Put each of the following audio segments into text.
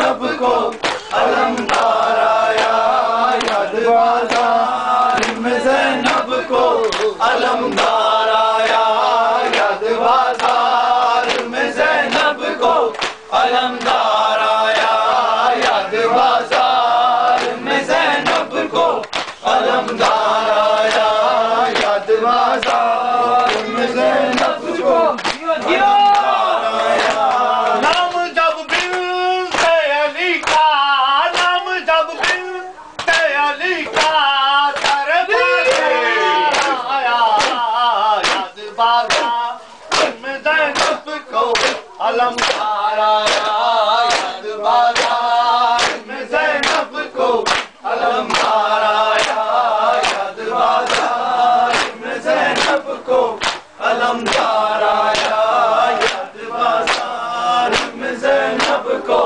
ज़ैनब को अलमदार आया, याद बाजार में ज़ैनब को अलमदार आया, याद बाजार में ज़ैनब को अलमदार आया, याद बाजार में ज़ैनब को अलमदार आया, याद बाजार में ज़ैनब को अलमदार आया। नाम जब बिनते अली का, नाम जब बिनते अली का आया, याद बाजार में ज़ैनब को अलमदार आया, याद बाजार में ज़ैनब को अलमदार आया, याद बाजार में ज़ैनब को अलमदार आया, याद बाजार में ज़ैनब को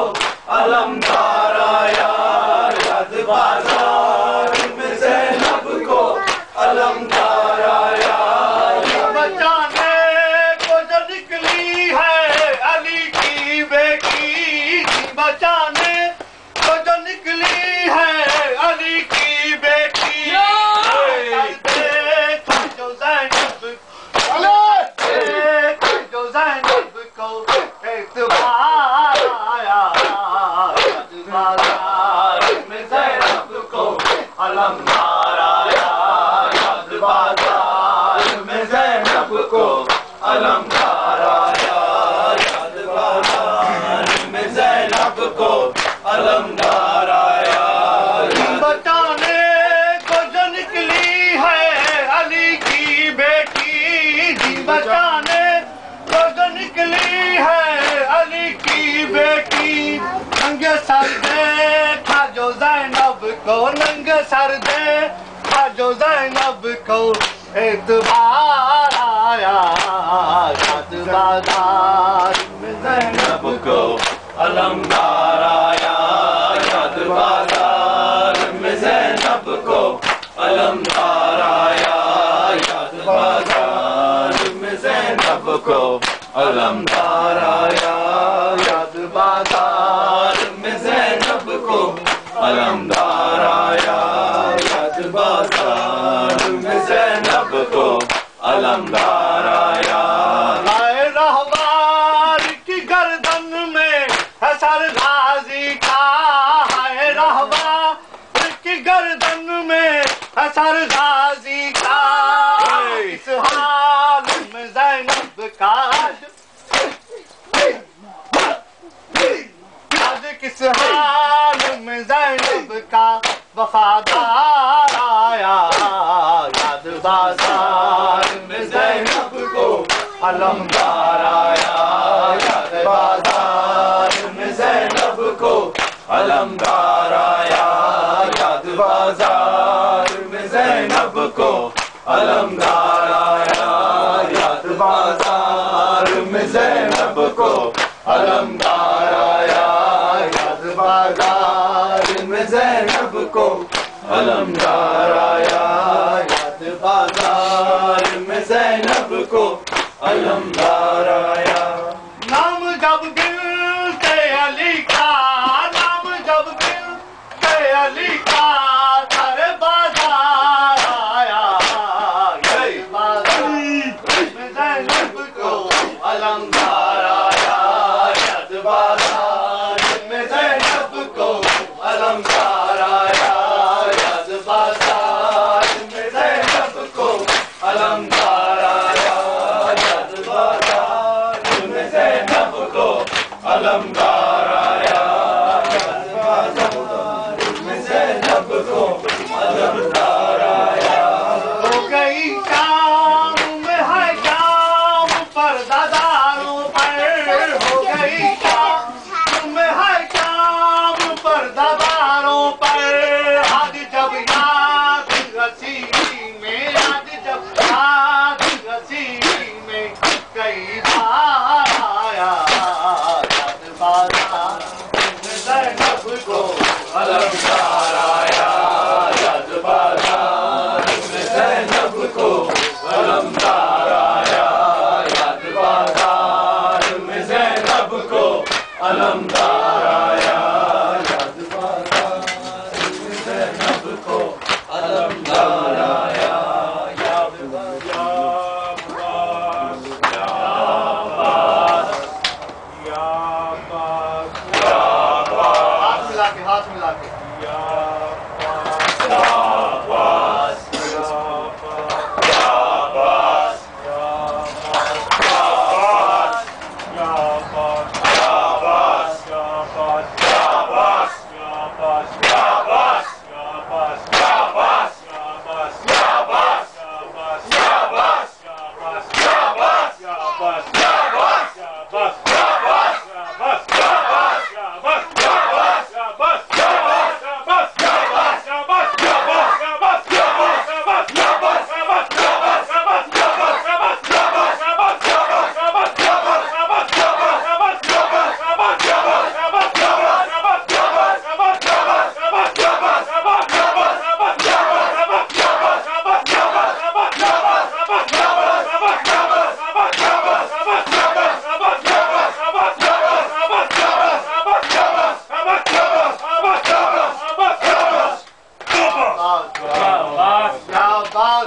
अलमदार आया, याद बाजार में ज़ैनब को अलमदार आया। बचाने को जो निकली है अली की बेटी, बचाने को जो निकली है अली की बेटी, जो ज़ैनब जो ज़ैनब को एतबार आया, याद बाजार में ज़ैनब को अलमदार आया, याद बाजार में ज़ैनब को अलमदार आया, याद बाजार में ज़ैनब को अलमदार आया। बचाने को जो निकली है अली की बेटी, बचाने को जो निकली है अली की बेटी, नंगे सर देखा जो ज़ैनब को, नंगे सर देखा जो ज़ैनब को एतबार आया, याद बाजार में ज़ैनब को अलमदार आया, याद बाजार में ज़ैनब को अलमदार आया, याद बाजार में ज़ैनब को अलमदार आया, याद बाजार में ज़ैनब को अलमदार आया, याद बाजार में ज़ैनब को अलमदार आया। आए रहवार की गर्दन में है सर गाजी का, है रहवार की गर्दन में है सर गाजी का, इस हाल में ज़ैनब का आज किस हाल में ज़ैनब का वफादार आया, याद बाजार में ज़ैनब को अलमदार आया, याद बाजार में ज़ैनब को अलमदार आया, याद बाजार में ज़ैनब को अलमदार आया, याद बाजार में ज़ैनब को अलमदार आया, याद बाजार में ज़ैनब को अलमदार आया, याद बाजार में ज़ैनब को अलमदार आया। नाम जब बिनते अली का, नाम जब बिनते अली का सारे बाजार आया, याद बाजार में ज़ैनब को अलमदार आया, याद बाजार में ज़ैनब को अलमदार आया, याद बाजार में ज़ैनब को अलमदार आया, याद बाजार में ज़ैनब को अलमदार आया, याद बाजार में ज़ैनब को अलमदार आया। हो गई शाम में है शाम पर दादारों पर, हो गई शाम में है शाम पर दादारों शाबाश शाबाश